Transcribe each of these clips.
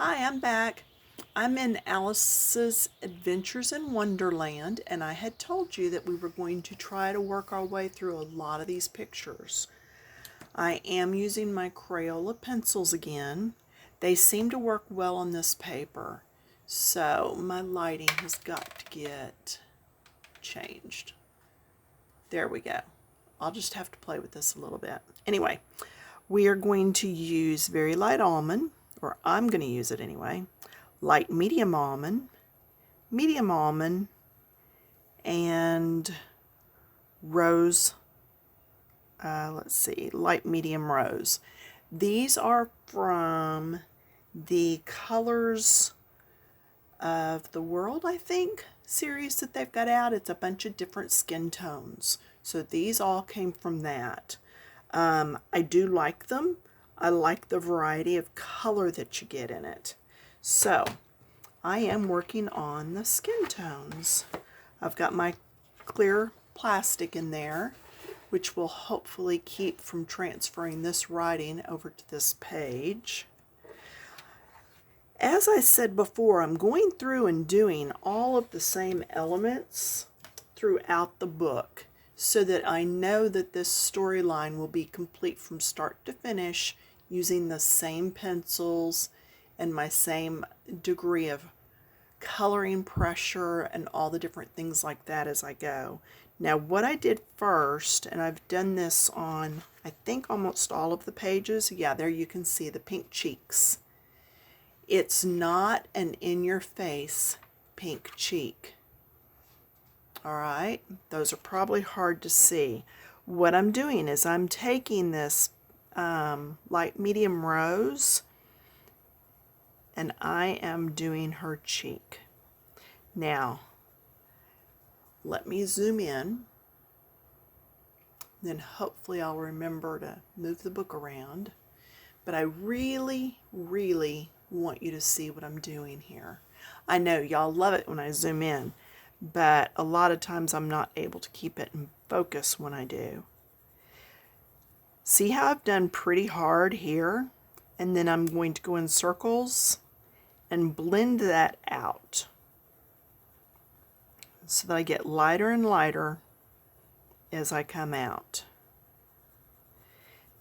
Hi, I'm back. I'm in Alice's Adventures in Wonderland, and I had told you that we were going to try to work our way through a lot of these pictures. I am using my Crayola pencils again. They seem to work well on this paper, so my lighting has got to get changed. There we go. I'll just have to play with this a little bit. Anyway, we are going to use very light almond, or I'm going to use it anyway, light medium almond, and rose, let's see, light medium rose. These are from the Colors of the World, I think, series that they've got out. It's a bunch of different skin tones. So these all came from that. I do like them. I like the variety of color that you get in it. So I am working on the skin tones. I've got my clear plastic in there, which will hopefully keep from transferring this writing over to this page. As I said before, I'm going through and doing all of the same elements throughout the book so that I know that this storyline will be complete from start to finish using the same pencils and my same degree of coloring pressure and all the different things like that as I go. Now what I did first, and I've done this on I think almost all of the pages, yeah, there you can see the pink cheeks. It's not an in-your-face pink cheek. Alright, those are probably hard to see. What I'm doing is I'm taking this light medium rose and I am doing her cheek. Now, let me zoom in, then hopefully I'll remember to move the book around. But I really want you to see what I'm doing here. I know y'all love it when I zoom in, but a lot of times I'm not able to keep it in focus when I do. See how I've done pretty hard here? And then I'm going to go in circles and blend that out so that I get lighter and lighter as I come out.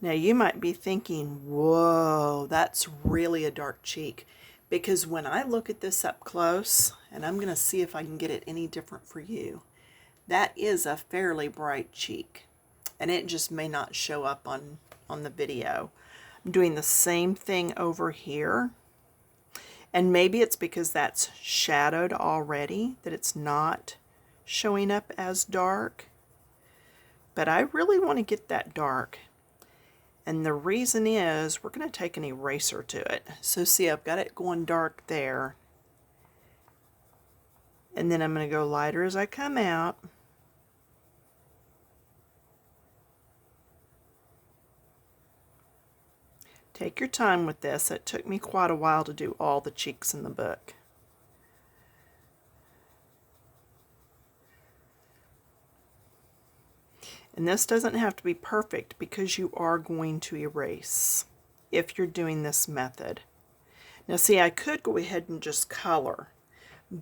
Now you might be thinking, whoa, that's really a dark cheek. Because when I look at this up close, and I'm going to see if I can get it any different for you, that is a fairly bright cheek. And it just may not show up on the video. I'm doing the same thing over here. And maybe it's because that's shadowed already, that it's not showing up as dark. But I really want to get that dark. And the reason is we're going to take an eraser to it. So see, I've got it going dark there. And then I'm going to go lighter as I come out. Take your time with this. It took me quite a while to do all the cheeks in the book. And this doesn't have to be perfect because you are going to erase if you're doing this method. Now see, I could go ahead and just color,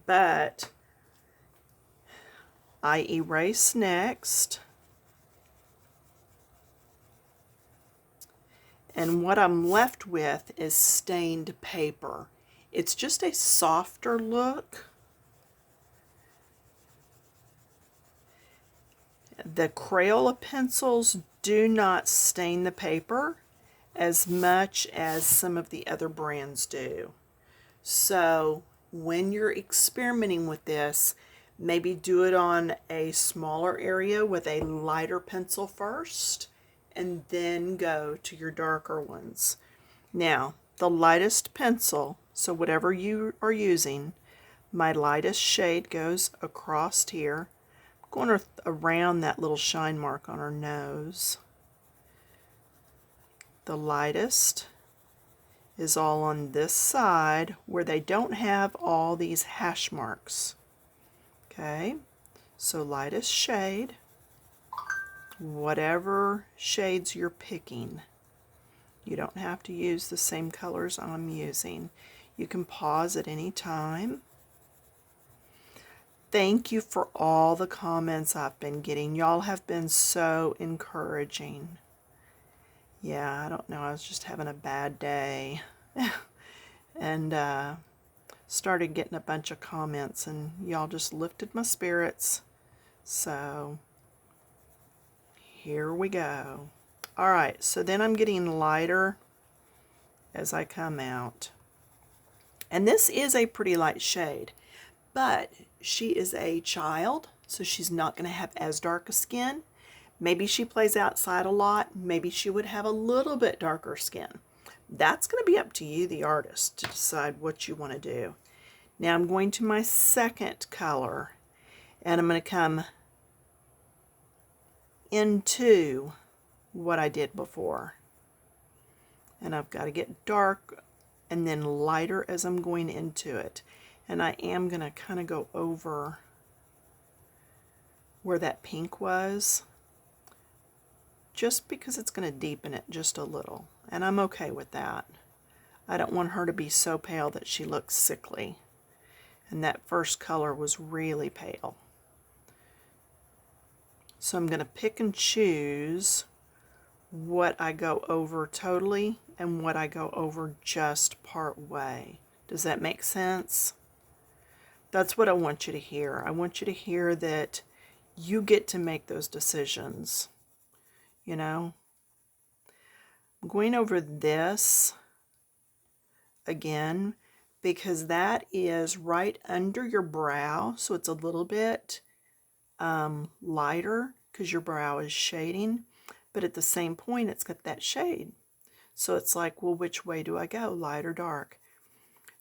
but I erase next. And what I'm left with is stained paper. It's just a softer look. The Crayola pencils do not stain the paper as much as some of the other brands do. So when you're experimenting with this, maybe do it on a smaller area with a lighter pencil first, and then go to your darker ones. Now, the lightest pencil, so whatever you are using, my lightest shade goes across here. I'm going around that little shine mark on her nose. The lightest is all on this side where they don't have all these hash marks. Okay, so lightest shade, whatever shades you're picking. You don't have to use the same colors I'm using. You can pause at any time. Thank you for all the comments I've been getting. Y'all have been so encouraging. Yeah, I don't know. I was just having a bad day. And started getting a bunch of comments, and y'all just lifted my spirits. So here we go. All right, so then I'm getting lighter as I come out. And this is a pretty light shade, but she is a child, so she's not going to have as dark a skin. Maybe she plays outside a lot. Maybe she would have a little bit darker skin. That's going to be up to you, the artist, to decide what you want to do. Now I'm going to my second color, and I'm going to come into what I did before. And I've got to get dark and then lighter as I'm going into it. And I am going to kind of go over where that pink was, just because it's going to deepen it just a little. And I'm okay with that. I don't want her to be so pale that she looks sickly. And that first color was really pale. So I'm going to pick and choose what I go over totally and what I go over just part way. Does that make sense? That's what I want you to hear. I want you to hear that you get to make those decisions. You know? I'm going over this again because that is right under your brow, so it's a little bit lighter because your brow is shading, but at the same point it's got that shade. So it's like, well, which way do I go, light or dark?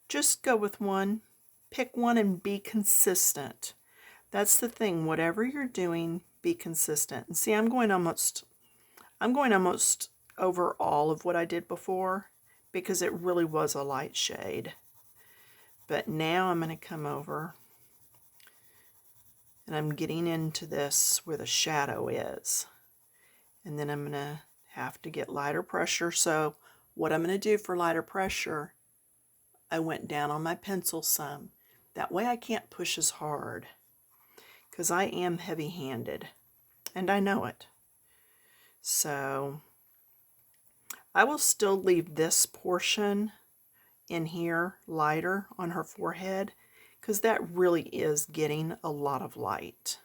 Just go with one, pick one, and be consistent. That's the thing. Whatever you're doing, be consistent. And see, I'm going almost over all of what I did before because it really was a light shade. But now I'm going to come over and I'm getting into this where the shadow is. And then I'm going to have to get lighter pressure. So what I'm going to do for lighter pressure, I went down on my pencil some. That way I can't push as hard because I am heavy-handed and I know it. So I will still leave this portion in here lighter on her forehead because that really is getting a lot of light.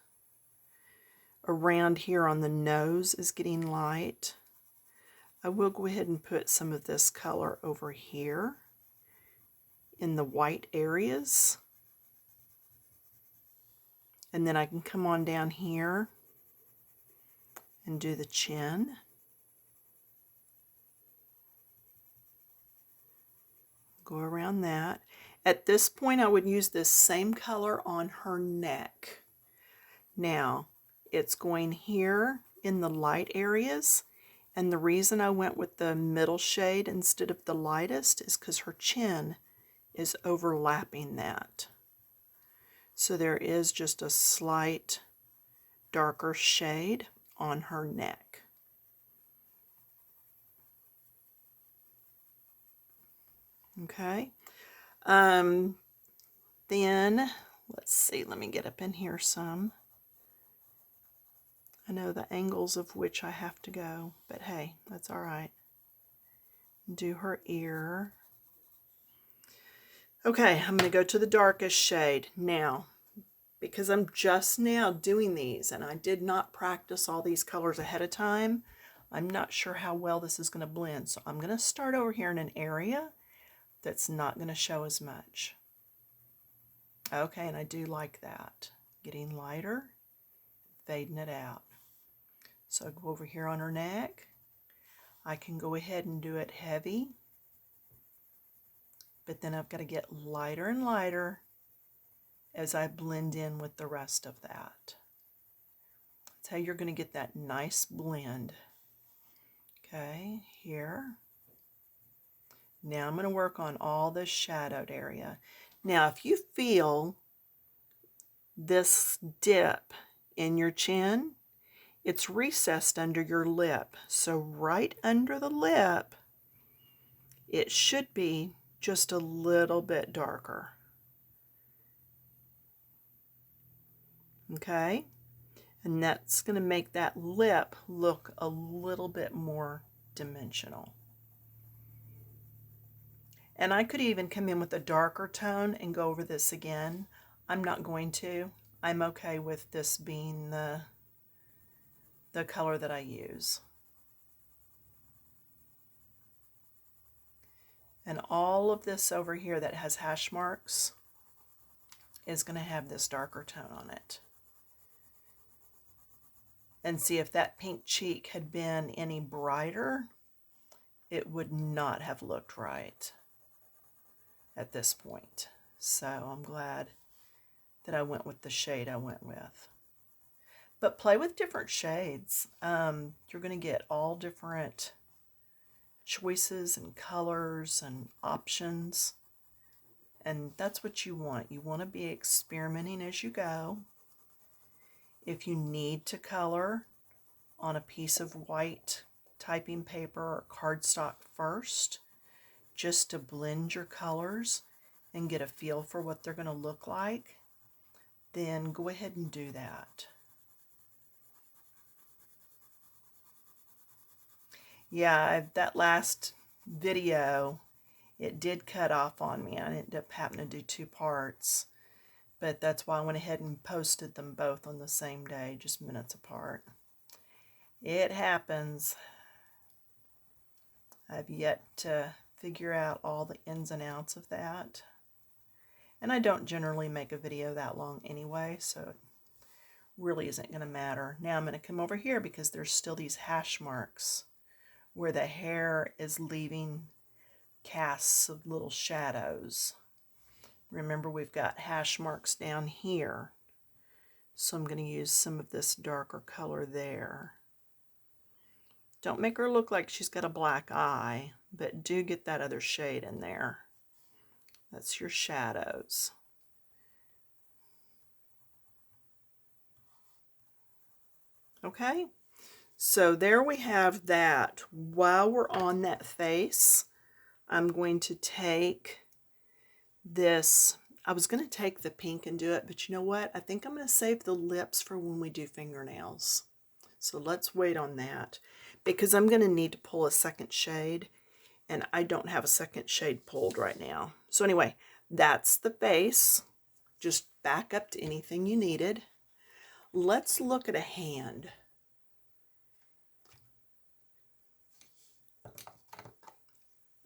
Around here on the nose is getting light. I will go ahead and put some of this color over here in the white areas. And then I can come on down here and do the chin. Go around that. At this point, I would use this same color on her neck. Now, it's going here in the light areas, and the reason I went with the middle shade instead of the lightest is because her chin is overlapping that. So there is just a slight darker shade on her neck. Okay. Then, let's see, let me get up in here some. I know the angles of which I have to go, but hey, that's all right. Do her ear. Okay, I'm going to go to the darkest shade now, because I'm just now doing these, and I did not practice all these colors ahead of time. I'm not sure how well this is going to blend, so I'm going to start over here in an area that's not going to show as much. Okay, and I do like that. Getting lighter, fading it out. So I go over here on her neck. I can go ahead and do it heavy, but then I've got to get lighter and lighter as I blend in with the rest of that. That's how you're going to get that nice blend. Okay, here. Now I'm going to work on all this shadowed area. Now, if you feel this dip in your chin, it's recessed under your lip. So right under the lip, it should be just a little bit darker. Okay, and that's going to make that lip look a little bit more dimensional. And I could even come in with a darker tone and go over this again. I'm not going to. I'm okay with this being the color that I use. And all of this over here that has hash marks is going to have this darker tone on it. And see, if that pink cheek had been any brighter, it would not have looked right at this point. So I'm glad that I went with the shade I went with. But play with different shades. You're going to get all different choices and colors and options. And that's what you want. You want to be experimenting as you go. If you need to color on a piece of white typing paper or cardstock first, just to blend your colors and get a feel for what they're going to look like, then go ahead and do that. Yeah, that last video, it did cut off on me. I ended up having to do 2 parts, but that's why I went ahead and posted them both on the same day, just minutes apart. It happens. I've yet to figure out all the ins and outs of that. And I don't generally make a video that long anyway, so it really isn't going to matter. Now I'm going to come over here because there's still these hash marks where the hair is leaving casts of little shadows. Remember, we've got hash marks down here. So I'm going to use some of this darker color there. Don't make her look like she's got a black eye, but do get that other shade in there. That's your shadows. Okay, so there we have that. While we're on that face, I'm going to take this. I was going to take the pink and do it, but you know what? I think I'm going to save the lips for when we do fingernails. So let's wait on that, because I'm going to need to pull a second shade, and I don't have a second shade pulled right now. So anyway, that's the face. Just back up to anything you needed. Let's look at a hand.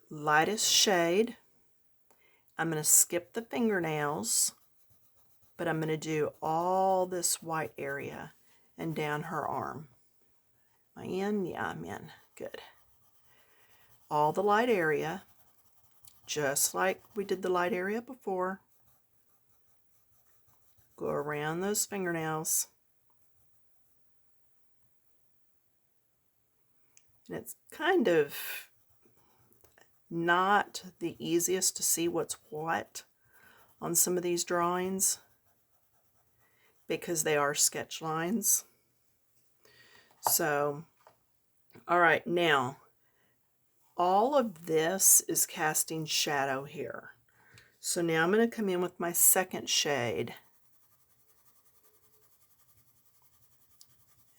Lightest shade. I'm going to skip the fingernails, but I'm going to do all this white area and down her arm. Am I in? Yeah, I'm in. Good. All the light area, just like we did the light area before. Go around those fingernails. And it's kind of not the easiest to see what's what on some of these drawings because they are sketch lines. So, all right, now all of this is casting shadow here. So now I'm going to come in with my second shade.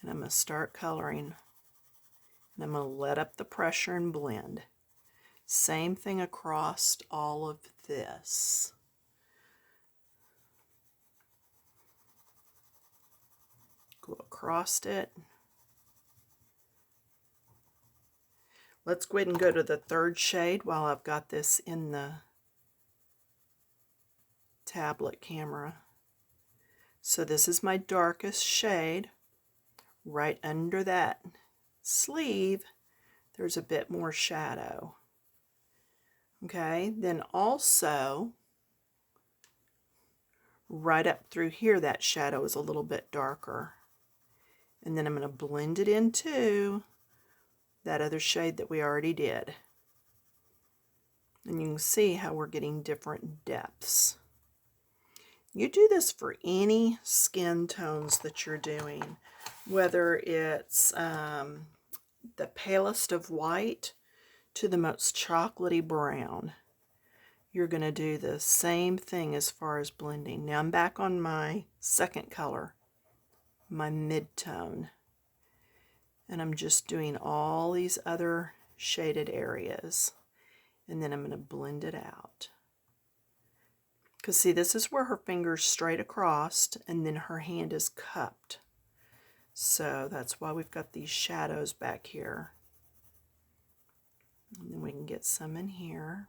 And I'm going to start coloring. And I'm going to let up the pressure and blend. Same thing across all of this. Go across it. Let's go ahead and go to the third shade while I've got this in the tablet camera. So this is my darkest shade. Right under that sleeve, there's a bit more shadow. Okay, then also right up through here, that shadow is a little bit darker. And then I'm going to blend it into that other shade that we already did. And you can see how we're getting different depths. You do this for any skin tones that you're doing, whether it's the palest of white to the most chocolatey brown. you're going to do the same thing as far as blending. Now I'm back on my second color, my mid-tone. And I'm just doing all these other shaded areas. And then I'm going to blend it out. Because see, this is where her finger's straight across and then her hand is cupped. So that's why we've got these shadows back here. And then we can get some in here.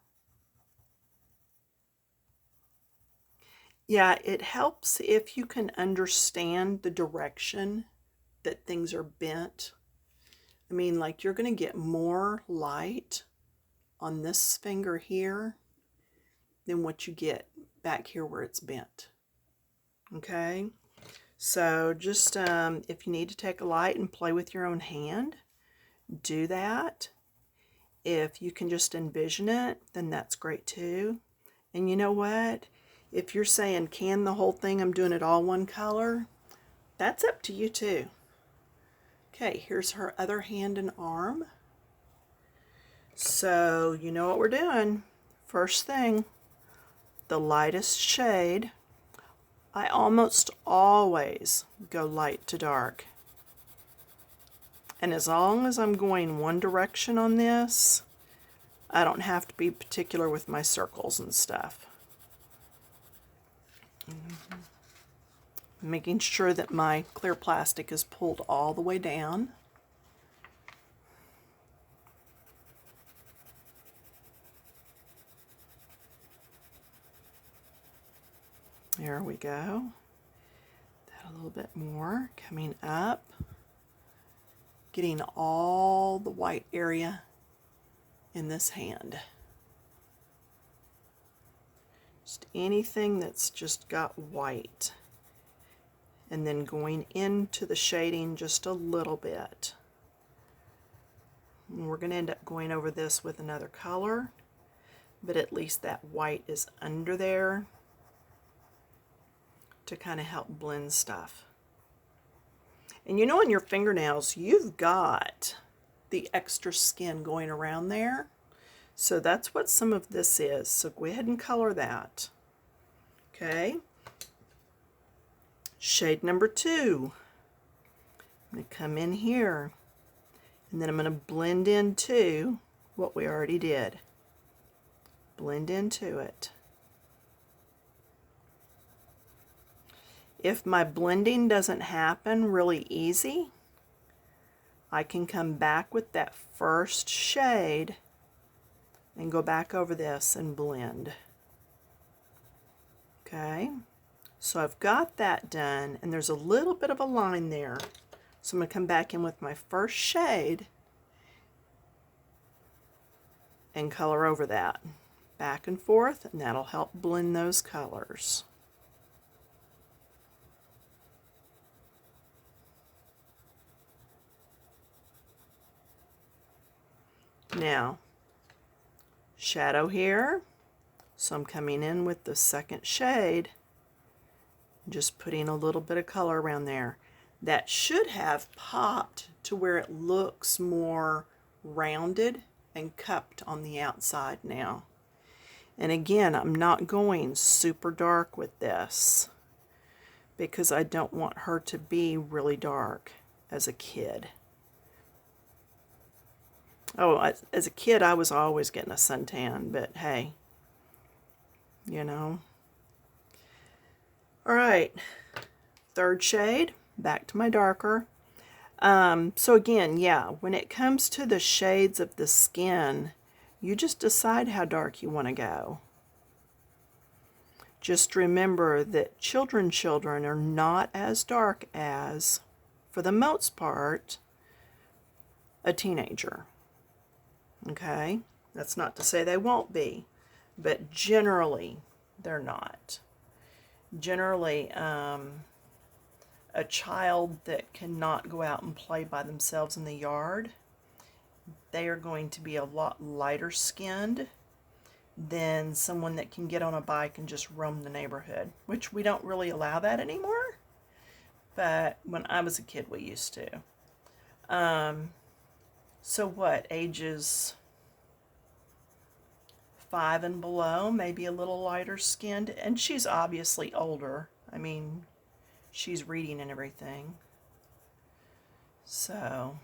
Yeah, it helps if you can understand the direction that things are bent. I mean, like you're going to get more light on this finger here than what you get back here where it's bent. Okay, so just if you need to take a light and play with your own hand, do that. If you can just envision it, then that's great too. And you know what? If you're saying, can the whole thing, I'm doing it all one color, that's up to you too. Okay, here's her other hand and arm. So you know what we're doing. First thing, the lightest shade. I almost always go light to dark. And as long as I'm going one direction on this, I don't have to be particular with my circles and stuff. Making sure that my clear plastic is pulled all the way down. There we go. That a little bit more. Coming up. Getting all the white area in this hand. Just anything that's just got white. And then going into the shading just a little bit. And we're going to end up going over this with another color, but at least that white is under there to kind of help blend stuff. And you know, on your fingernails, you've got the extra skin going around there. So that's what some of this is. So go ahead and color that. Okay. Shade number 2. I'm going to come in here. And then I'm going to blend into what we already did. Blend into it. If my blending doesn't happen really easy, I can come back with that first shade and go back over this and blend. Okay, so I've got that done, and there's a little bit of a line there. So I'm going to come back in with my first shade and color over that. Back and forth, and that'll help blend those colors. Now, shadow here, so I'm coming in with the second shade, just putting a little bit of color around there. That should have popped to where it looks more rounded and cupped on the outside now. And again, I'm not going super dark with this because I don't want her to be really dark as a kid. Oh, as a kid, I was always getting a suntan, but hey, you know. All right, third shade, back to my darker. So again, yeah, when it comes to the shades of the skin, you just decide how dark you want to go. Just remember that children are not as dark as, for the most part, a teenager. Okay, that's not to say they won't be, but generally they're not. Generally, a child that cannot go out and play by themselves in the yard, they are going to be a lot lighter skinned than someone that can get on a bike and just roam the neighborhood, which we don't really allow that anymore, but when I was a kid we used to. So what, ages 5 and below, maybe a little lighter skinned, and she's obviously older. I mean, she's reading and everything. So,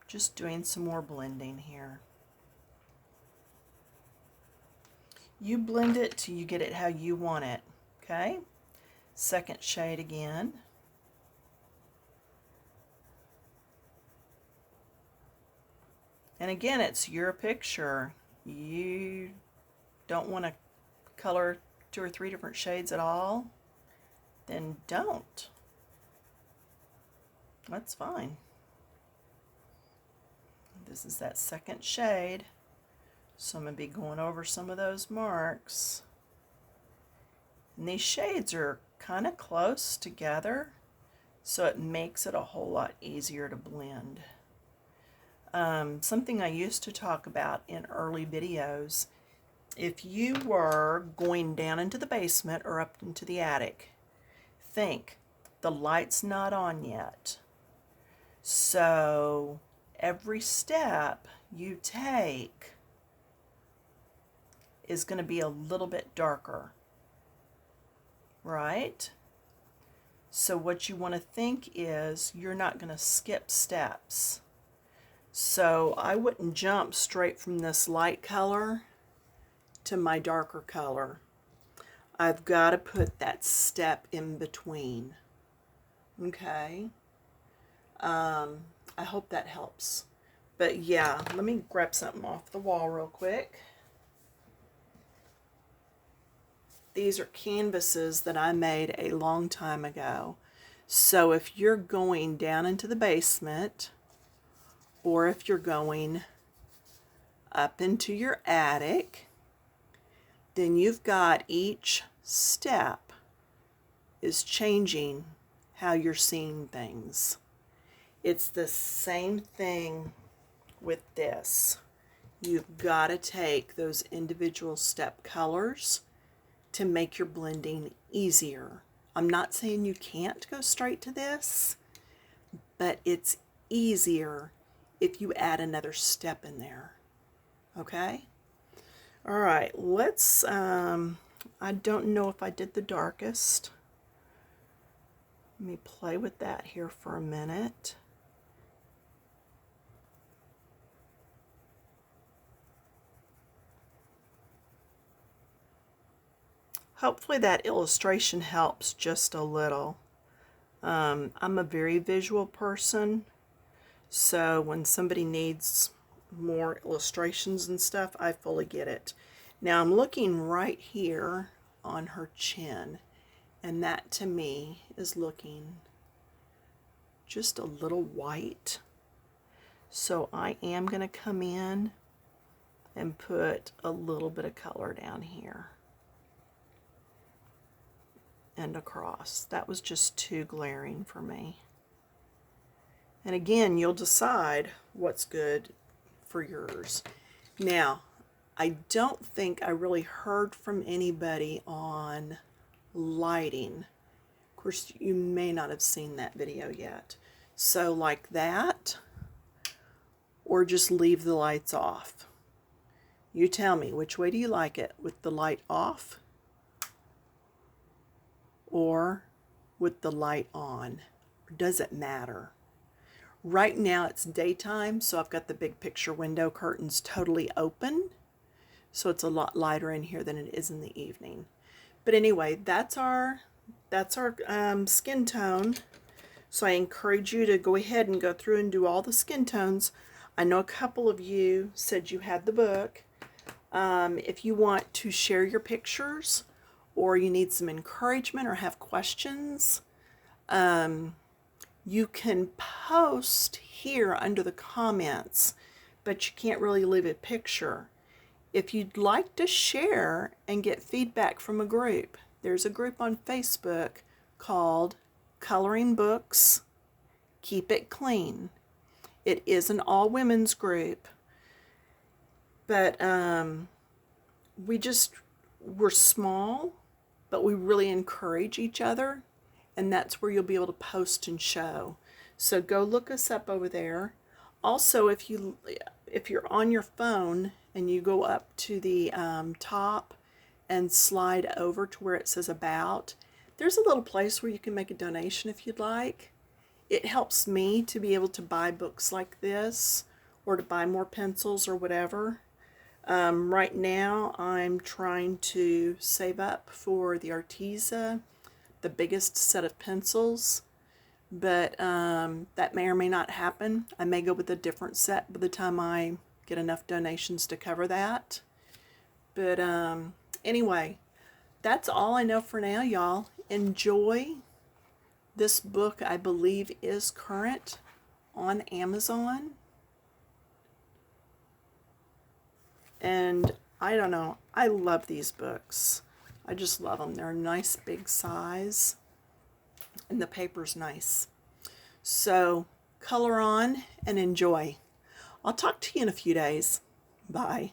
just doing some more blending here. You blend it till you get it how you want it, okay? Second shade again. And again, it's your picture. You don't want to color 2 or 3 different shades at all, then don't. That's fine. This is that second shade, so I'm going to be going over some of those marks. And these shades are kind of close together, so it makes it a whole lot easier to blend. Something I used to talk about in early videos, if you were going down into the basement or up into the attic, think the light's not on yet. So every step you take is going to be a little bit darker, right? So what you want to think is you're not going to skip steps. So I wouldn't jump straight from this light color to my darker color. I've got to put that step in between. Okay? I hope that helps. But yeah, let me grab something off the wall real quick. These are canvases that I made a long time ago. So if you're going down into the basement, or if you're going up into your attic, then you've got each step is changing how you're seeing things. It's the same thing with this. You've got to take those individual step colors to make your blending easier. I'm not saying you can't go straight to this, but it's easier if you add another step in there. Okay? All right, let's, I don't know if I did the darkest. Let me play with that here for a minute. Hopefully that illustration helps just a little. I'm a very visual person, so when somebody needs more illustrations and stuff, I fully get it. Now I'm looking right here on her chin, and that to me is looking just a little white. So I am going to come in and put a little bit of color down here and across. That was just too glaring for me. And again, you'll decide what's good for yours. Now, I don't think I really heard from anybody on lighting. Of course, you may not have seen that video yet. So like that, or just leave the lights off. You tell me, which way do you like it? With the light off or with the light on? Or does it matter? Right now it's daytime, so I've got the big picture window curtains totally open. So it's a lot lighter in here than it is in the evening. But anyway, that's our skin tone. So I encourage you to go ahead and go through and do all the skin tones. I know a couple of you said you had the book. If you want to share your pictures, or you need some encouragement or have questions, you can post here under the comments, but you can't really leave a picture. If you'd like to share and get feedback from a group, there's a group on Facebook called Coloring Books, Keep It Clean. It is an all women's group, but we're small, but we really encourage each other, and that's where you'll be able to post and show. So go look us up over there. Also, if you're on your phone and you go up to the top and slide over to where it says about. There's a little place where you can make a donation if you'd like. It helps me to be able to buy books like this or to buy more pencils or whatever. Right now I'm trying to save up for the Arteza, the biggest set of pencils, but that may or may not happen. I may go with a different set by the time I get enough donations to cover that. But anyway, that's all I know for now, y'all. Enjoy. This book, I believe, is current on Amazon. And I don't know, I love these books. I just love them. They're a nice big size, and the paper's nice. So color on and enjoy. I'll talk to you in a few days. Bye.